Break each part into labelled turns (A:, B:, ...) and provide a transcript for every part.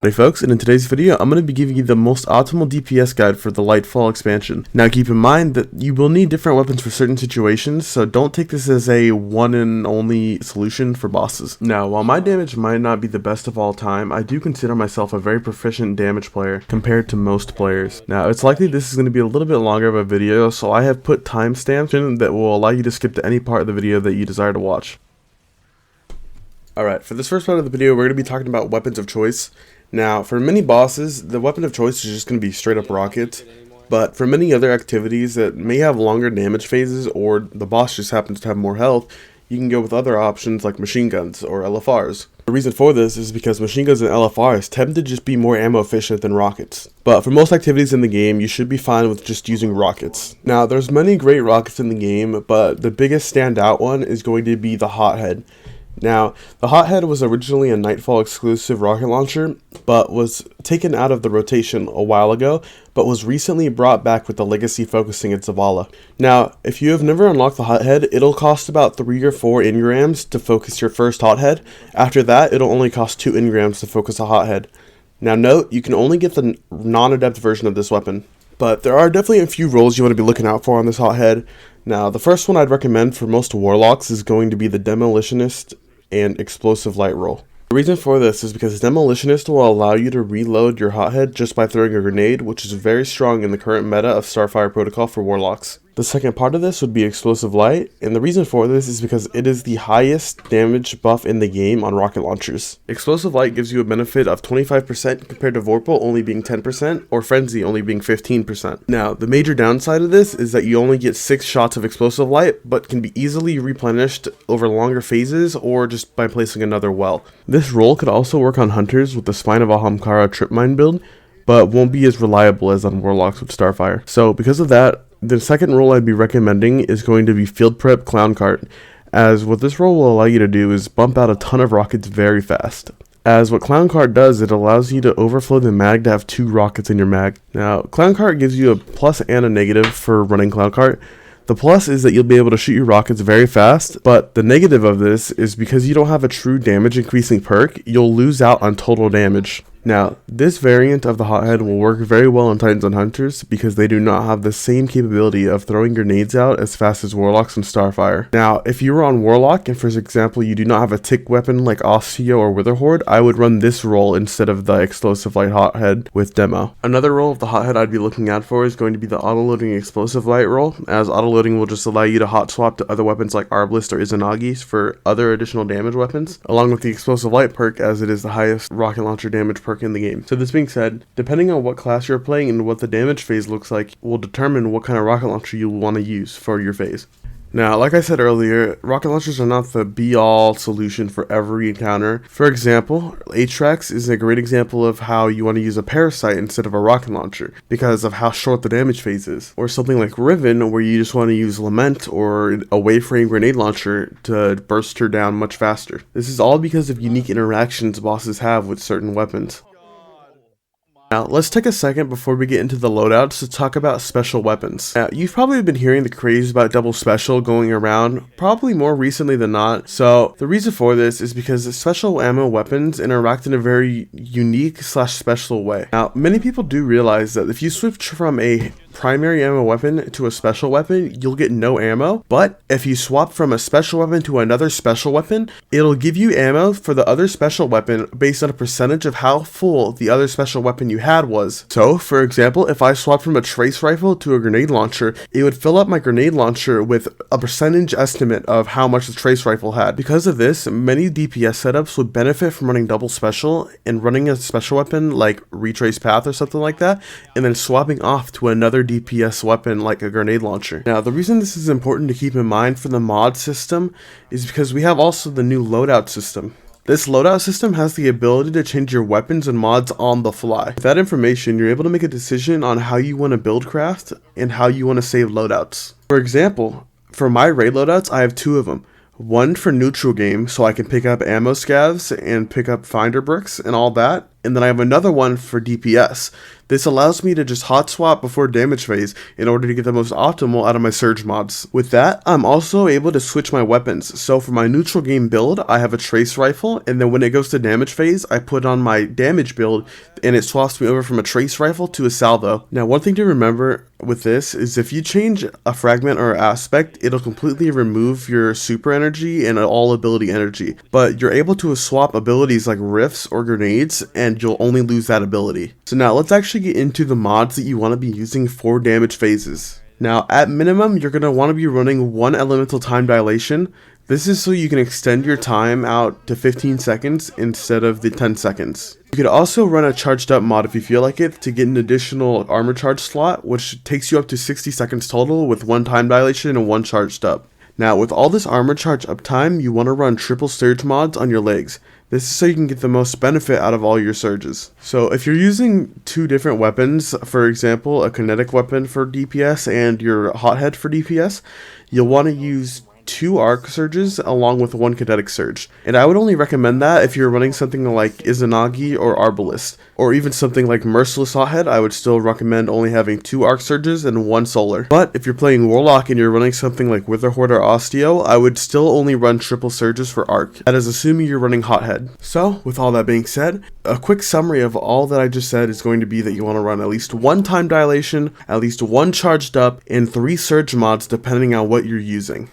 A: Hey folks, and in today's video, I'm going to be giving you the most optimal DPS guide for the Lightfall expansion. Now keep in mind that you will need different weapons for certain situations, so don't take this as a one and only solution for bosses. Now, while my damage might not be the best of all time, I do consider myself a very proficient damage player compared to most players. Now, it's likely this is going to be a little bit longer of a video, so I have put timestamps in that will allow you to skip to any part of the video that you desire to watch. Alright, for this first part of the video, we're going to be talking about weapons of choice. Now, for many bosses, the weapon of choice is just going to be straight up rockets, but for many other activities that may have longer damage phases or the boss just happens to have more health, you can go with other options like machine guns or LFRs. The reason for this is because machine guns and LFRs tend to just be more ammo efficient than rockets. But for most activities in the game, you should be fine with just using rockets. Now, there's many great rockets in the game, but the biggest standout one is going to be the hothead. Now, the hothead was originally a Nightfall exclusive rocket launcher, but was taken out of the rotation a while ago, but was recently brought back with the legacy focusing at Zavala. Now, if you have never unlocked the hothead, it'll cost about 3 or 4 engrams to focus your first hothead. After that, it'll only cost 2 engrams to focus a hothead. Now note, you can only get the non-adept version of this weapon. But there are definitely a few roles you want to be looking out for on this hothead. Now, the first one I'd recommend for most warlocks is going to be the demolitionist and explosive light role. The reason for this is because demolitionist will allow you to reload your hothead just by throwing a grenade, which is very strong in the current meta of Starfire Protocol for warlocks. The second part of this would be explosive light, and the reason for this is because it is the highest damage buff in the game on rocket launchers. Explosive light gives you a benefit of 25% compared to Vorpal only being 10% or Frenzy only being 15%. Now, the major downside of this is that you only get 6 shots of explosive light, but can be easily replenished over longer phases or just by placing another well. This role could also work on hunters with the Spine of Ahamkara trip mine build, but won't be as reliable as on warlocks with Starfire. So because of that, the second role I'd be recommending is going to be Field Prep Clown Cart, as what this role will allow you to do is bump out a ton of rockets very fast. As what Clown Cart does, it allows you to overflow the mag to have 2 rockets in your mag. Now, Clown Cart gives you a plus and a negative for running Clown Cart. The plus is that you'll be able to shoot your rockets very fast, but the negative of this is because you don't have a true damage increasing perk, you'll lose out on total damage. Now, this variant of the hothead will work very well on Titans and Hunters because they do not have the same capability of throwing grenades out as fast as Warlocks and Starfire. Now, if you were on Warlock and for example you do not have a tick weapon like Osteo or Witherhoard, I would run this role instead of the explosive light hothead with demo. Another role of the hothead I'd be looking out for is going to be the auto-loading explosive light role, as auto-loading will just allow you to hot swap to other weapons like Arbalist or Izanagi's for other additional damage weapons, along with the explosive light perk as it is the highest rocket launcher damage perk in the game. So this being said, depending on what class you're playing and what the damage phase looks like will determine what kind of rocket launcher you will want to use for your phase. Now, like I said earlier, rocket launchers are not the be-all solution for every encounter. For example, Atrax is a great example of how you want to use a parasite instead of a rocket launcher because of how short the damage phase is. Or something like Riven, where you just want to use Lament or a wayframe grenade launcher to burst her down much faster. This is all because of unique interactions bosses have with certain weapons. Now, let's take a second before we get into the loadouts to talk about special weapons. Now, you've probably been hearing the craze about double special going around, probably more recently than not. So, the reason for this is because special ammo weapons interact in a very unique / special way. Now, many people do realize that if you switch from a primary ammo weapon to a special weapon, you'll get no ammo, but if you swap from a special weapon to another special weapon, it'll give you ammo for the other special weapon based on a percentage of how full the other special weapon you had was. So, for example, if I swapped from a trace rifle to a grenade launcher, it would fill up my grenade launcher with a percentage estimate of how much the trace rifle had. Because of this, many DPS setups would benefit from running double special and running a special weapon like Retrace Path or something like that, and then swapping off to another DPS weapon like a grenade launcher. Now, the reason this is important to keep in mind for the mod system is because we have also the new loadout system. This loadout system has the ability to change your weapons and mods on the fly. With that information, you're able to make a decision on how you want to build craft and how you want to save loadouts. For example, for my raid loadouts, I have 2 of them. One for neutral game, so I can pick up ammo scavs and pick up finder bricks and all that. And then I have another one for DPS. This allows me to just hot swap before damage phase in order to get the most optimal out of my surge mods. With that, I'm also able to switch my weapons. So for my neutral game build, I have a trace rifle, and then when it goes to damage phase, I put on my damage build and it swaps me over from a trace rifle to a salvo. Now, one thing to remember with this is if you change a fragment or aspect, it'll completely remove your super energy and all ability energy, but you're able to swap abilities like rifts or grenades and you'll only lose that ability. So now let's actually get into the mods that you want to be using for damage phases. Now at minimum, you're going to want to be running 1 elemental time dilation. This is so you can extend your time out to 15 seconds instead of the 10 seconds. You could also run a charged up mod if you feel like it to get an additional armor charge slot, which takes you up to 60 seconds total with 1 time dilation and 1 charged up. Now with all this armor charge uptime, you want to run triple surge mods on your legs. This is so you can get the most benefit out of all your surges. So if you're using 2 different weapons, for example a kinetic weapon for DPS and your hothead for DPS, you'll want to use 2 arc surges along with 1 kinetic surge. And I would only recommend that if you're running something like Izanagi or Arbalist, or even something like Merciless Hothead. I would still recommend only having 2 arc surges and 1 solar. But if you're playing Warlock and you're running something like Witherhoard or Osteo, I would still only run triple surges for arc. That is assuming you're running Hothead. So with all that being said, a quick summary of all that I just said is going to be that you want to run at least 1 time dilation, at least 1 charged up, and 3 surge mods depending on what you're using.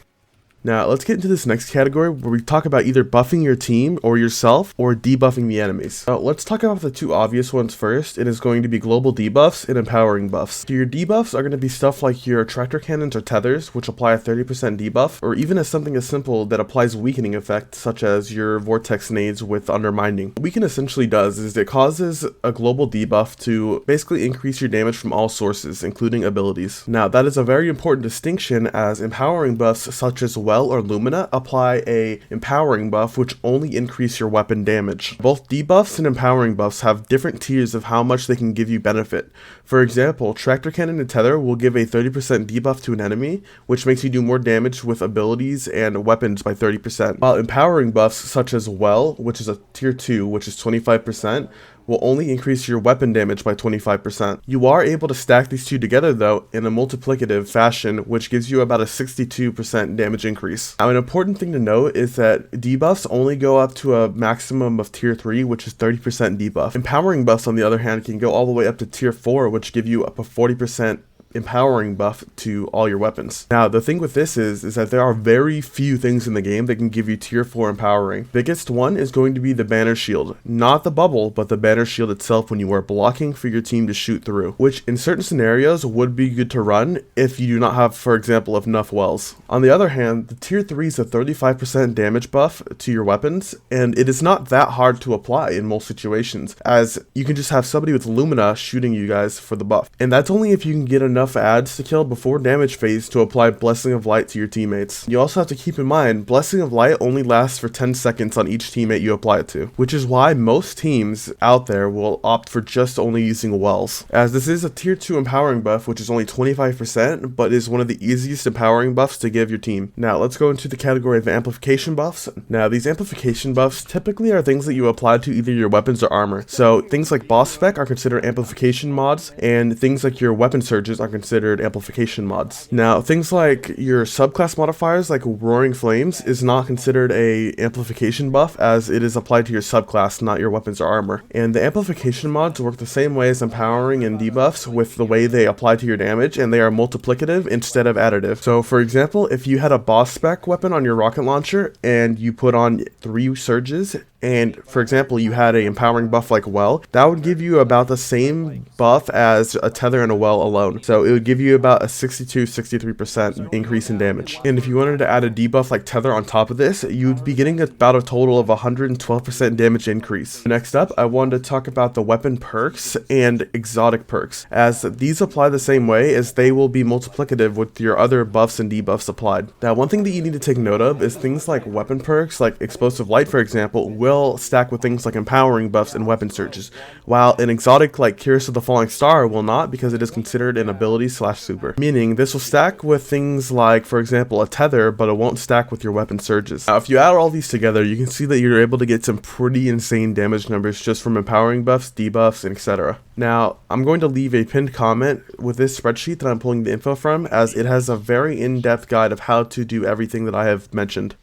A: Now, let's get into this next category where we talk about either buffing your team or yourself or debuffing the enemies. Now, let's talk about the 2 obvious ones first. It is going to be global debuffs and empowering buffs. So your debuffs are going to be stuff like your tractor cannons or tethers, which apply a 30% debuff, or even as something as simple that applies weakening effect, such as your vortex nades with undermining. What weaken essentially does is it causes a global debuff to basically increase your damage from all sources, including abilities. Now, that is a very important distinction, as empowering buffs such as or Lumina apply a empowering buff which only increase your weapon damage. Both debuffs and empowering buffs have different tiers of how much they can give you benefit. For example, Tractor Cannon and Tether will give a 30% debuff to an enemy, which makes you do more damage with abilities and weapons by 30%, while empowering buffs such as which is a tier 2, which is 25%, will only increase your weapon damage by 25%. You are able to stack these 2 together though in a multiplicative fashion, which gives you about a 62% damage increase. Now an important thing to note is that debuffs only go up to a maximum of tier 3, which is 30% debuff. Empowering buffs on the other hand can go all the way up to tier 4, which give you up a 40% empowering buff to all your weapons. Now the thing with this is that there are very few things in the game that can give you tier 4 empowering. Biggest one is going to be the banner shield, not the bubble, but the banner shield itself when you are blocking for your team to shoot through, which in certain scenarios would be good to run if you do not have, for example, enough wells. On the other hand, the tier 3 is a 35% damage buff to your weapons, and it is not that hard to apply in most situations, as you can just have somebody with Lumina shooting you guys for the buff, and that's only if you can get enough adds to kill before damage phase to apply Blessing of Light to your teammates. You also have to keep in mind, Blessing of Light only lasts for 10 seconds on each teammate you apply it to, which is why most teams out there will opt for just only using wells, as this is a tier 2 empowering buff which is only 25%, but is one of the easiest empowering buffs to give your team. Now let's go into the category of amplification buffs. Now these amplification buffs typically are things that you apply to either your weapons or armor. So things like boss spec are considered amplification mods, and things like your weapon surges are considered amplification mods. Now things like your subclass modifiers like Roaring Flames is not considered a amplification buff, as it is applied to your subclass, not your weapons or armor. And the amplification mods work the same way as empowering and debuffs with the way they apply to your damage, and they are multiplicative instead of additive. So for example, if you had a boss spec weapon on your rocket launcher and you put on 3 surges, and for example you had a empowering buff like that would give you about the same buff as a tether and a well alone. So it would give you about a 62-63% increase in damage. And if you wanted to add a debuff like tether on top of this, you'd be getting about a total of 112% damage increase. Next up, I wanted to talk about the weapon perks and exotic perks, as these apply the same way, as they will be multiplicative with your other buffs and debuffs applied. Now one thing that you need to take note of is things like weapon perks like explosive light, for example, will stack with things like empowering buffs and weapon surges, while an exotic like Curse of the Falling Star will not, because it is considered an ability / super, meaning this will stack with things like, for example, a tether, but it won't stack with your weapon surges. Now, if you add all these together, you can see that you're able to get some pretty insane damage numbers just from empowering buffs, debuffs, and etc. Now, I'm going to leave a pinned comment with this spreadsheet that I'm pulling the info from, as it has a very in-depth guide of how to do everything that I have mentioned.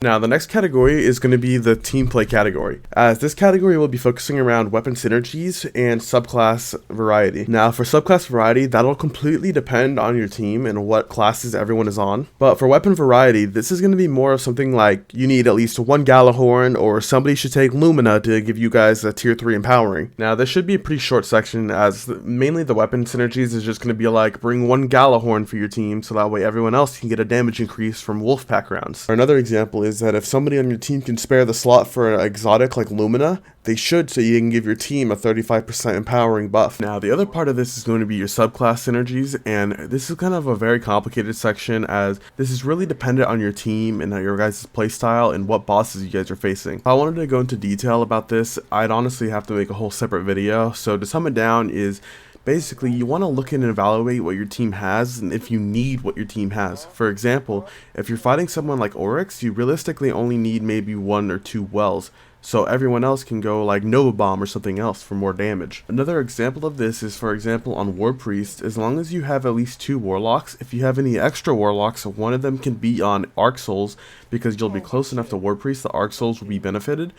A: Now, the next category is going to be the Teamplay category, as this category will be focusing around weapon synergies and subclass variety. Now, for subclass variety, that'll completely depend on your team and what classes everyone is on. But for weapon variety, this is going to be more of something like you need at least one Galahorn, or somebody should take Lumina to give you guys a tier 3 empowering. Now, this should be a pretty short section, as mainly the weapon synergies is just going to be like bring one Galahorn for your team, so that way everyone else can get a damage increase from Wolfpack rounds. Or another example is that if somebody on your team can spare the slot for an exotic like Lumina, they should, so you can give your team a 35% empowering buff. Now, the other part of this is going to be your subclass synergies, and this is kind of a very complicated section, as this is really dependent on your team and your guys' playstyle and what bosses you guys are facing. If I wanted to go into detail about this, I'd honestly have to make a whole separate video, so to sum it down is, basically, you want to look in and evaluate what your team has and if you need what your team has. For example, if you're fighting someone like Oryx, you realistically only need maybe 1 or 2 wells, so everyone else can go like Nova Bomb or something else for more damage. Another example of this is, for example, on War Priest. As long as you have at least 2 Warlocks, if you have any extra Warlocks, one of them can be on Arc Souls, because you'll be close enough to War Priest, the Arc Souls will be benefited.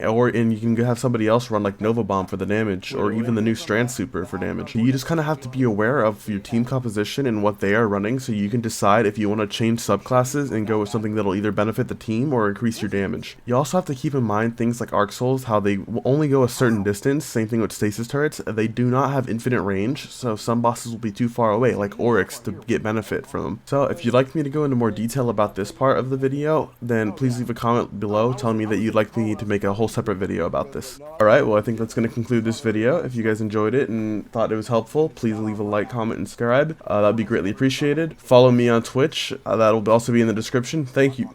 A: And you can have somebody else run like Nova Bomb for the damage, or even the new Strand Super for damage. You just kind of have to be aware of your team composition and what they are running, so you can decide if you want to change subclasses and go with something that'll either benefit the team or increase your damage. You also have to keep in mind things like Arc Souls, how they will only go a certain distance. Same thing with Stasis Turrets. They do not have infinite range, so some bosses will be too far away, like Oryx, to get benefit from them. So if you'd like me to go into more detail about this part of the video, then please leave a comment below telling me that you'd like me to make a whole separate video about this. Alright, well, I think that's going to conclude this video. If you guys enjoyed it and thought it was helpful, please leave a like, comment, and subscribe. That would be greatly appreciated. Follow me on Twitch. That will also be in the description. Thank you.